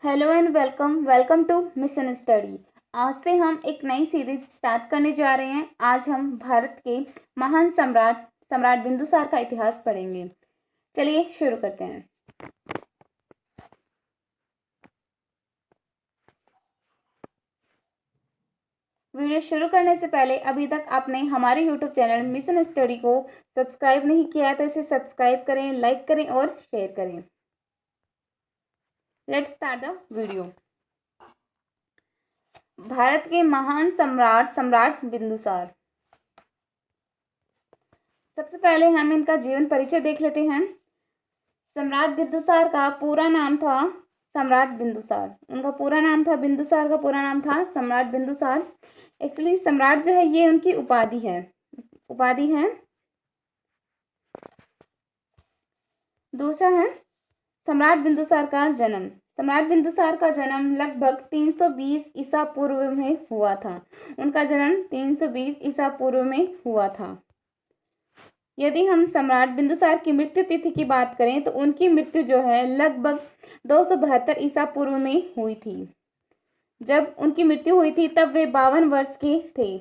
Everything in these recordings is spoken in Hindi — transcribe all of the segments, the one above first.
Hello and welcome welcome to Mission Study. आज से हम एक नई सीरीज स्टार्ट करने जा रहे हैं। आज हम भारत के महान सम्राट सम्राट बिंदुसार का इतिहास पढ़ेंगे। चलिए शुरू करते हैं। वीडियो शुरू करने से पहले अभी तक आपने हमारे यूट्यूब चैनल मिशन स्टडी को सब्सक्राइब नहीं किया है तो इसे सब्सक्राइब करें, लाइक करें और शेयर करें। Let's start the video. Bharat के महान सम्राट बिंदुसार। सबसे पहले हम इनका जीवन परिचय देख लेते हैं। सम्राट बिंदुसार का पूरा नाम था सम्राट बिंदुसार। उनका पूरा नाम था बिंदुसार का पूरा नाम था सम्राट बिंदुसार। एक्चुअली सम्राट जो है ये उनकी उपाधि है। दूसरा है सम्राट बिंदुसार का जन्म। सम्राट बिंदुसार का जन्म लगभग 320 ईसा पूर्व में हुआ था। उनका जन्म 320 ईसा पूर्व में हुआ था। यदि हम सम्राट बिंदुसार की मृत्यु तिथि की बात करें तो उनकी मृत्यु जो है लगभग 272 ईसा पूर्व में हुई थी। जब उनकी मृत्यु हुई थी तब वे 52 वर्ष के थे।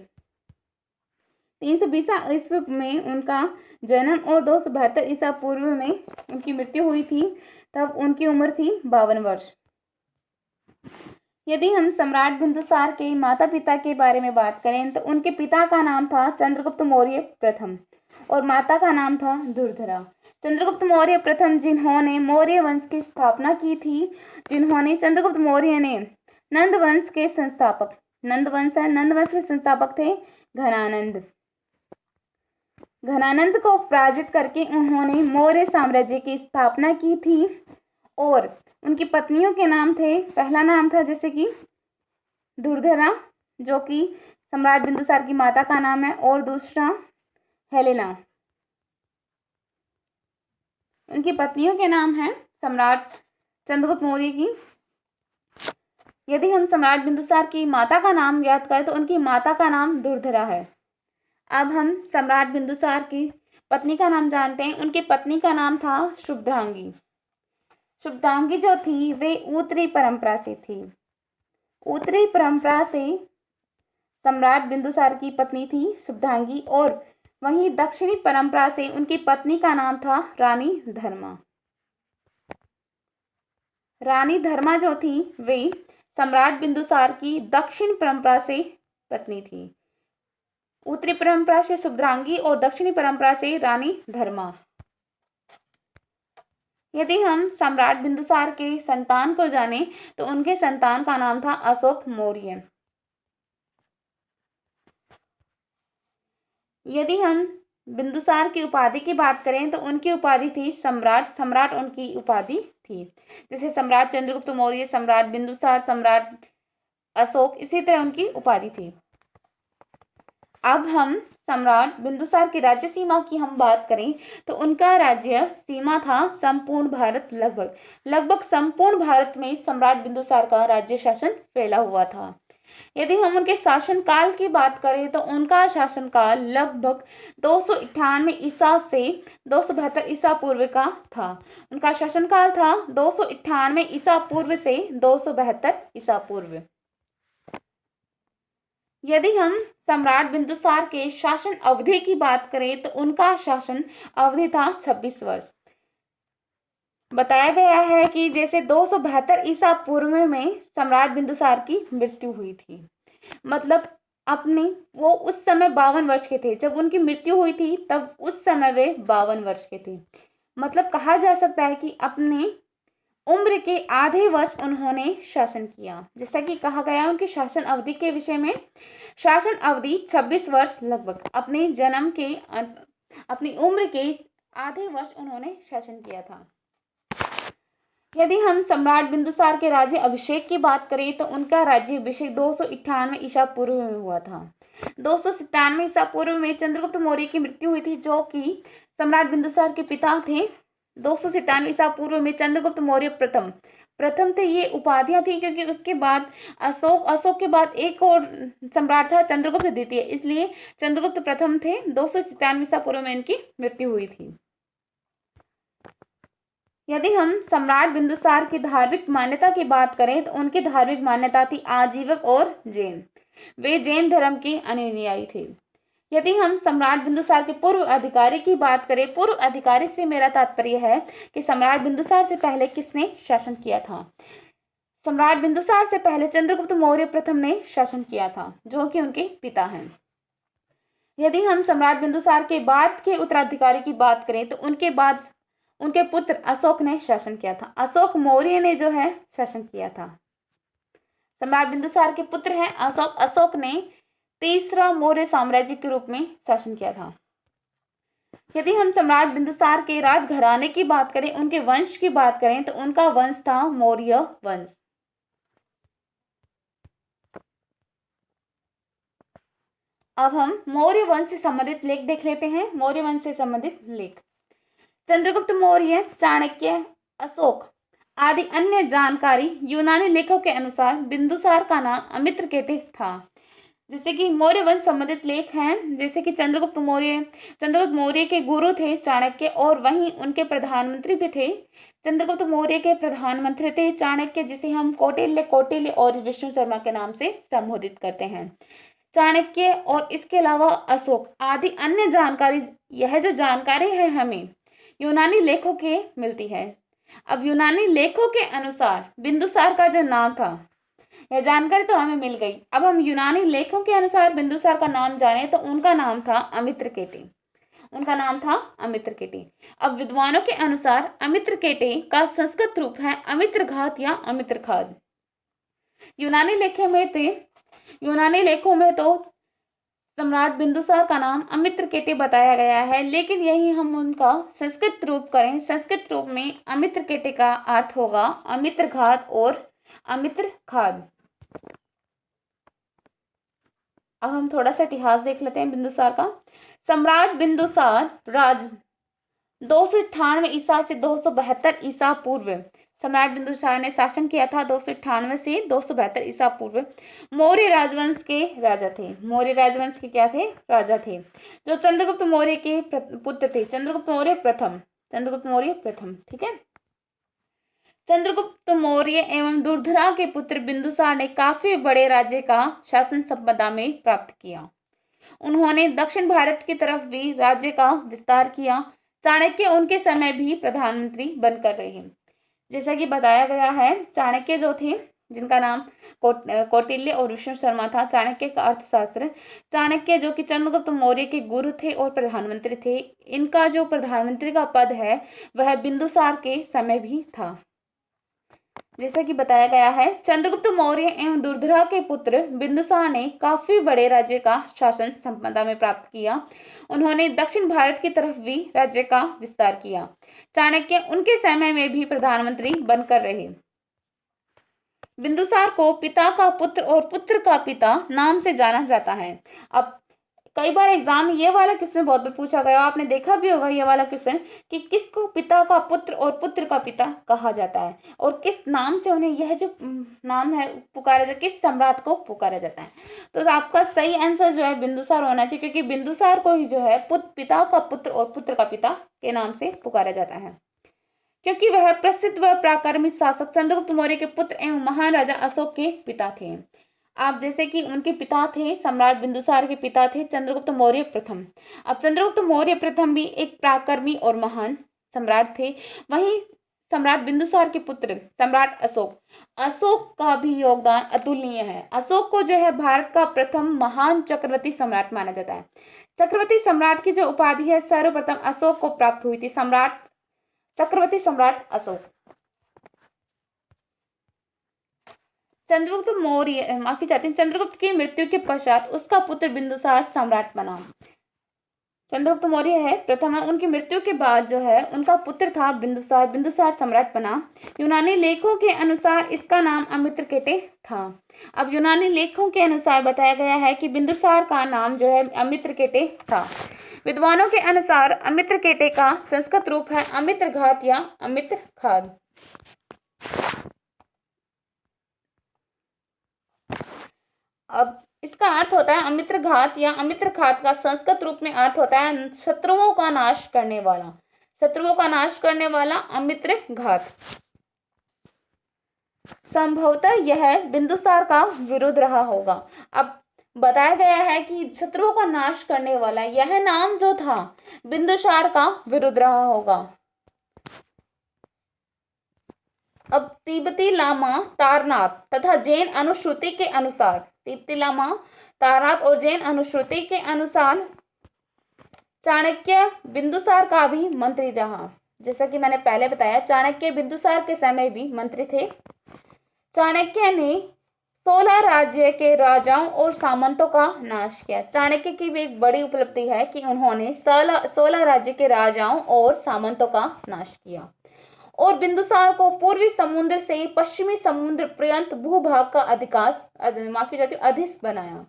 320 ईस्वी में उनका जन्म और 272 ईसा पूर्व में उनकी मृत्यु हुई थी, तब उनकी उम्र थी 52 वर्ष। यदि हम सम्राट बिंदुसार के माता पिता के बारे में बात करें तो उनके पिता का नाम था चंद्रगुप्त मौर्य प्रथम और माता का नाम था दुर्धरा। चंद्रगुप्त मौर्य प्रथम जिन्होंने मौर्य वंश की स्थापना की थी, चंद्रगुप्त मौर्य ने नंद वंश के संस्थापक थे घनानंद को पराजित करके उन्होंने मौर्य साम्राज्य की स्थापना की थी और उनकी पत्नियों के नाम थे, पहला नाम था जैसे कि दुर्धरा जो कि सम्राट बिंदुसार की माता का नाम है, और दूसरा हेलेना। उनकी पत्नियों के नाम है सम्राट चंद्रगुप्त मौर्य की। यदि हम सम्राट बिंदुसार की माता का नाम याद करें तो उनकी माता का नाम दुर्धरा है। अब हम सम्राट बिंदुसार की पत्नी का नाम जानते हैं। उनकी पत्नी का नाम था शुभ्रांगी। शुभ्रांगी जो थी वे उत्तरी परंपरा से थी। उत्तरी परंपरा से सम्राट बिंदुसार की पत्नी थी शुभ्रांगी, और वहीं दक्षिणी परंपरा से उनकी पत्नी का नाम था रानी धर्मा। रानी धर्मा जो थी वे सम्राट बिंदुसार की दक्षिण परंपरा से पत्नी थी। उत्तरी परंपरा से शुभ्रांगी और दक्षिणी परंपरा से रानी धर्मा। यदि हम सम्राट बिंदुसार के संतान को जानें तो उनके संतान का नाम था अशोक मौर्य। यदि हम बिंदुसार की उपाधि की बात करें तो उनकी उपाधि थी सम्राट उनकी उपाधि थी। जैसे सम्राट चंद्रगुप्त मौर्य, सम्राट बिंदुसार, सम्राट अशोक, इसी तरह उनकी उपाधि थी। अब हम सम्राट बिंदुसार की राज्य सीमा की हम बात करें तो उनका राज्य सीमा था संपूर्ण भारत, लगभग संपूर्ण भारत में सम्राट बिंदुसार का राज्य शासन फैला हुआ था। यदि हम उनके शासनकाल की बात करें तो उनका शासनकाल लगभग 298 ईसा से 272 ईसा पूर्व का था। उनका शासनकाल था 298 ईसा पूर्व से 272 ईसा पूर्व। यदि हम सम्राट बिंदुसार के शासन अवधि की बात करें तो उनका शासन अवधि था 26 वर्ष। बताया गया है कि जैसे 272 ईसा पूर्व में सम्राट बिंदुसार की मृत्यु हुई थी, मतलब वो उस समय 52 वर्ष के थे। जब उनकी मृत्यु हुई थी तब उस समय वे 52 वर्ष के थे। मतलब कहा जा सकता है कि अपने उम्र के आधे वर्ष उन्होंने शासन किया। जैसा कि कहा गया उनकी शासन अवधि के विषय में, शासन अवधि 26 वर्ष, लगभग अपनी उम्र के आधे वर्ष उन्होंने शासन किया था। यदि हम सम्राट बिंदुसार के राज्य अभिषेक की बात करें तो उनका राज्य अभिषेक 298 ईसा पूर्व में हुआ था। 297 ईसा पूर्व में चंद्रगुप्त मौर्य की मृत्यु हुई थी जो कि सम्राट बिंदुसार के पिता थे। 297 ईसा पूर्व में चंद्रगुप्त मौर्य प्रथम थे। ये उपाधियां थी क्योंकि उसके बाद अशोक के बाद एक और सम्राट था चंद्रगुप्त द्वितीय, इसलिए चंद्रगुप्त प्रथम थे। 297 ईसा पूर्व में इनकी मृत्यु हुई थी। यदि हम सम्राट बिंदुसार की धार्मिक मान्यता की बात करें तो उनकी धार्मिक मान्यता थी आजीवक और जैन। वे जैन धर्म के अनुयायी थे। यदि हम सम्राट बिंदुसार के पूर्व अधिकारी की बात करें, पूर्व अधिकारी से मेरा तात्पर्य है कि सम्राट बिंदुसार से पहले किसने शासन किया था। सम्राट बिंदुसार से पहले चंद्रगुप्त मौर्य प्रथम ने शासन किया था, जो कि उनके पिता हैं। यदि हम सम्राट बिंदुसार के बाद के उत्तराधिकारी की बात करें तो उनके बाद उनके पुत्र अशोक ने शासन किया था। अशोक मौर्य ने जो है शासन किया था। सम्राट बिंदुसार के पुत्र हैं अशोक। अशोक ने तीसरा मौर्य साम्राज्य के रूप में शासन किया था। यदि हम सम्राट बिंदुसार के राजघराने की बात करें, उनके वंश की बात करें तो उनका वंश था मौर्य वंश। अब हम मौर्य वंश से संबंधित लेख देख लेते हैं। मौर्य वंश से संबंधित लेख। चंद्रगुप्त मौर्य, चाणक्य, अशोक आदि अन्य जानकारी यूनानी लेखों के अनुसार बिंदुसार का नाम अमित्रकेटे था। जैसे कि मौर्य वंश संबंधित लेख हैं, जैसे कि चंद्रगुप्त मौर्य के गुरु थे चाणक्य और वहीं उनके प्रधानमंत्री भी थे। चंद्रगुप्त मौर्य के प्रधानमंत्री थे चाणक्य, जिसे हम कौटिल्य और विष्णु शर्मा के नाम से संबोधित करते हैं। चाणक्य और इसके अलावा अशोक आदि अन्य जानकारी, यह जो जानकारी है हमें यूनानी लेखों के मिलती है। अब यूनानी लेखों के अनुसार बिंदुसार का जो नाम था, यह जानकारी तो हमें मिल गई। अब हम यूनानी लेखों के अनुसार बिंदुसार का नाम जाने तो उनका नाम था अमित्रकेटे। उनका नाम था अमित्रकेटे। अब विद्वानों के अनुसार अमित्रकेटे का संस्कृत रूप है अमित्रघात या अमित्रखाद। यूनानी लेखों में तो सम्राट बिंदुसार का नाम अमित्रकेटे बताया गया है, लेकिन यही हम उनका संस्कृत रूप करें, संस्कृत रूप में अमित्रकेटे का अर्थ होगा अमित्रघात और अमित्रखाद। अब हम थोड़ा सा इतिहास देख लेते हैं बिंदुसार का। सम्राट बिंदुसार राज 298 ईसा से 272 ईसा पूर्व। सम्राट बिंदुसार ने शासन किया था 298 से 272 ईसा पूर्व। मौर्य राजवंश के राजा थे। मौर्य राजवंश के क्या थे? राजा थे, जो चंद्रगुप्त मौर्य के पुत्र थे। चंद्रगुप्त मौर्य प्रथम। ठीक है। चंद्रगुप्त मौर्य एवं दुर्धरा के पुत्र बिंदुसार ने काफी बड़े राज्य का शासन संपदा में प्राप्त किया। उन्होंने दक्षिण भारत की तरफ भी राज्य का विस्तार किया। चाणक्य उनके समय भी प्रधानमंत्री बनकर रहे। जैसा कि बताया गया है, चाणक्य जो थे, जिनका नाम कौटिल्य और विष्णु शर्मा था। चाणक्य का अर्थशास्त्र। चाणक्य जो कि चंद्रगुप्त मौर्य के गुरु थे और प्रधानमंत्री थे। इनका जो प्रधानमंत्री का पद है वह बिंदुसार के समय भी था। जैसा कि बताया गया है, चंद्रगुप्त मौर्य एवं दुर्धरा के पुत्र बिंदुसार ने काफी बड़े राज्य का शासन संपदा में प्राप्त किया। उन्होंने दक्षिण भारत की तरफ भी राज्य का विस्तार किया। चाणक्य उनके समय में भी प्रधानमंत्री बनकर रहे। बिंदुसार को पिता का पुत्र और पुत्र का पिता नाम से जाना जाता है। अब कई बार एग्जाम ये वाला क्वेश्चन बहुत बार पूछा गया, आपने देखा भी होगा ये वाला क्वेश्चन कि किसको पिता का पुत्र और पुत्र का पिता कहा जाता है और किस नाम से उन्हें यह जो नाम है पुकारा जाता है, किस सम्राट को पुकारा जाता है। तो आपका सही आंसर जो है बिंदुसार होना चाहिए, क्योंकि बिंदुसार को ही जो है पिता का पुत्र और पुत्र का पिता के नाम से पुकारा जाता है, क्योंकि वह प्रसिद्ध व पराक्रमी शासक चंद्रगुप्त मौर्य के पुत्र एवं महान राजा अशोक के पिता थे। आप जैसे कि उनके पिता थे, सम्राट बिंदुसार के पिता थे चंद्रगुप्त मौर्य प्रथम। अब चंद्रगुप्त मौर्य प्रथम भी एक पराक्रमी और महान सम्राट थे। वहीं सम्राट बिंदुसार के पुत्र सम्राट अशोक का भी योगदान अतुलनीय है। अशोक को जो है भारत का प्रथम महान चक्रवर्ती सम्राट माना जाता है। चक्रवर्ती सम्राट की जो उपाधि है सर्वप्रथम अशोक को प्राप्त हुई थी, चक्रवर्ती सम्राट अशोक। चंद्रगुप्त की मृत्यु के पश्चात उसका पुत्र बिंदुसार सम्राट बना। चंद्रगुप्त मौर्य है प्रथम, उनकी मृत्यु के बाद जो है उनका पुत्र था बिंदुसार सम्राट बना। यूनानी लेखों के अनुसार इसका नाम अमित्रकेटे था। अब यूनानी लेखों के अनुसार बताया गया है कि बिंदुसार का नाम जो है अमित्रकेटे था। विद्वानों के अनुसार अमित्रकेटे का संस्कृत रूप है अमित्रघात या अमित्रखाद। अब इसका अर्थ होता है अमित्रघात या अमित्रखात का संस्कृत रूप में अर्थ होता है शत्रुओं का नाश करने वाला। शत्रुओं का नाश करने वाला, अमित्र घात। संभवतः यह बिंदुसार का विरुद्ध रहा होगा। अब बताया गया है कि शत्रुओं का नाश करने वाला, यह नाम जो था बिंदुसार का विरुद्ध रहा होगा। अब तिब्बती लामा तारनाथ तथा जैन अनुश्रुति के अनुसार, तिब्बती लामा तारनाथ और जैन अनुश्रुति के अनुसार चाणक्य बिंदुसार का भी मंत्री रहा। जैसा कि मैंने पहले बताया, चाणक्य बिंदुसार के समय भी मंत्री थे। चाणक्य ने 16 राज्य के राजाओं और सामंतों का नाश किया। चाणक्य की भी एक बड़ी उपलब्धि है कि उन्होंने 16 राज्य के राजाओं और सामंतों का नाश किया और बिंदुसार को पूर्वी समुद्र से पश्चिमी समुद्र पर्यंत भूभाग का अधीश बनाया।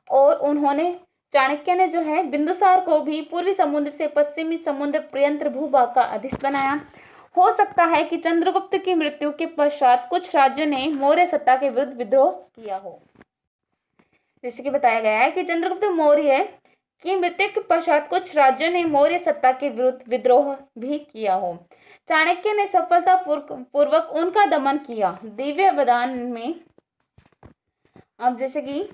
और उन्होंने, चाणक्य ने जो है बिंदुसार को भी पूर्वी समुद्र से पश्चिमी समुद्र पर्यंत भूभाग का अधीश बनाया। हो सकता है कि चंद्रगुप्त की मृत्यु के पश्चात कुछ राज्यों ने मौर्य सत्ता के विरुद्ध विद्रोह किया हो। जैसे कि बताया गया है कि चंद्रगुप्त मौर्य की मृत्यु के पश्चात कुछ राज्यों ने मौर्य सत्ता के विरुद्ध विद्रोह भी किया हो। चाणक्य ने सफलतापूर्वक उनका दमन किया। दिव्य वरदान में, अब जैसे कि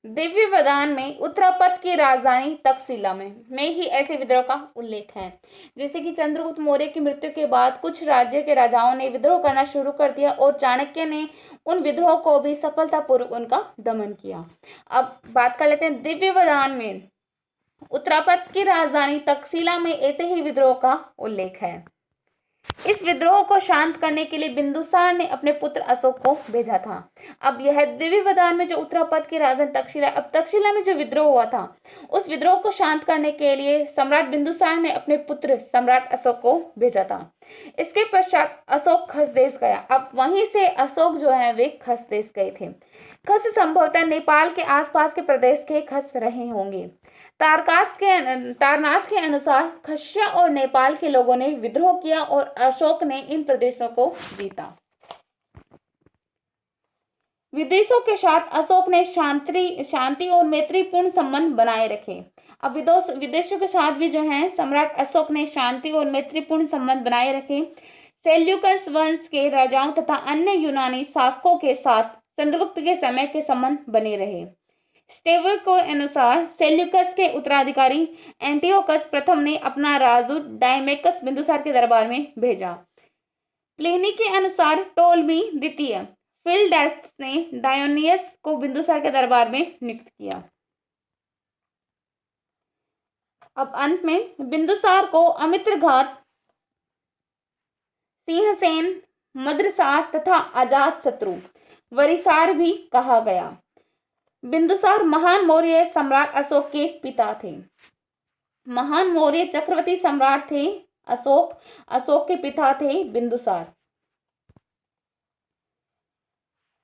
दिव्य वरदान में उत्तरापद की राजधानी तक्षशिला में ही ऐसे विद्रोह का उल्लेख है। जैसे कि चंद्रगुप्त मौर्य की मृत्यु के बाद कुछ राज्य के राजाओं ने विद्रोह करना शुरू कर दिया और चाणक्य ने उन विद्रोह को भी सफलतापूर्वक उनका दमन किया। अब बात कर लेते हैं दिव्य वरदान में उत्तरापद की राजधानी तक्षशिला में ऐसे ही विद्रोह का उल्लेख है। इस विद्रोह को शांत करने के लिए बिंदुसार ने अपने पुत्र अशोक को भेजा था। अब यह दिव्य वरदान में जो उत्तरापद की राजधानी तक्षशिला, अब तक्षशिला में जो विद्रोह हुआ था उस विद्रोह को शांत करने के लिए सम्राट बिंदुसार ने अपने पुत्र सम्राट अशोक को भेजा था। इसके पश्चात अशोक खसदेश गया। अब वहीं से अशोक जो है वे खसदेश गए थे। खस संभवतः नेपाल के आसपास के प्रदेश के खस रहे होंगे। तारनाथ के अनुसार खस्या और नेपाल के लोगों ने विद्रोह किया और अशोक ने इन प्रदेशों को जीता। विदेशों के साथ अशोक ने शांति और मैत्रीपूर्ण संबंध बनाए रखे। अब विदेशों के साथ भी जो है सम्राट अशोक ने शांति और मैत्रीपूर्ण संबंध बनाए रखे। सेल्यूकस वंश के राजाओं तथा अन्य यूनानी शासकों के साथ चंद्रगुप्त के समय के संबंध बने रहे। स्टेवर के अनुसार सेल्यूकस के उत्तराधिकारी एंटियोकस प्रथम ने अपना राजदूत डायमेकस बिंदुसार के दरबार में भेजा। प्लिनी के अनुसार टोलमी द्वितीय फिलडेल्फस ने डायोनियस को बिंदुसार के दरबार में नियुक्त किया। अब अंत में बिंदुसार को अमित्रघात, सिंहसेन, मद्रसार तथा अजात शत्रु, वरिसार भी कहा गया। बिंदुसार महान मौर्य सम्राट अशोक के पिता थे। महान मौर्य चक्रवर्ती सम्राट थे अशोक के पिता थे बिंदुसार।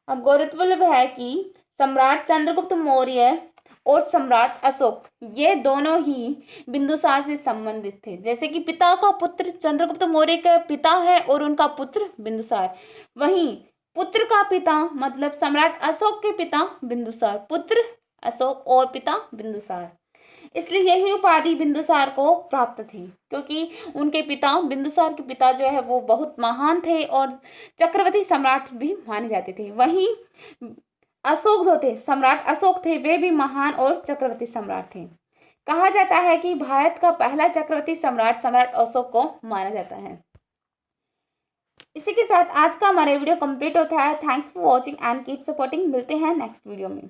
अब गौरतलब है कि सम्राट चंद्रगुप्त मौर्य और सम्राट अशोक ये दोनों ही बिंदुसार से संबंधित थे। जैसे कि पिता का पुत्र चंद्रगुप्त मौर्य का पिता है और उनका पुत्र बिंदुसार, वहीं पुत्र का पिता मतलब सम्राट अशोक के पिता बिंदुसार, पुत्र अशोक और पिता बिंदुसार। इसलिए यही उपाधि बिंदुसार को प्राप्त थी क्योंकि उनके पिता बिंदुसार के पिता जो है वो बहुत महान थे और चक्रवर्ती सम्राट भी माने जाते थे। वहीं अशोक जो थे, सम्राट अशोक थे, वे भी महान और चक्रवर्ती सम्राट थे। कहा जाता है कि भारत का पहला चक्रवर्ती सम्राट अशोक को माना जाता है। इसी के साथ आज का हमारा वीडियो कंप्लीट होता है। Thanks for watching and keep supporting. मिलते हैं नेक्स्ट वीडियो में।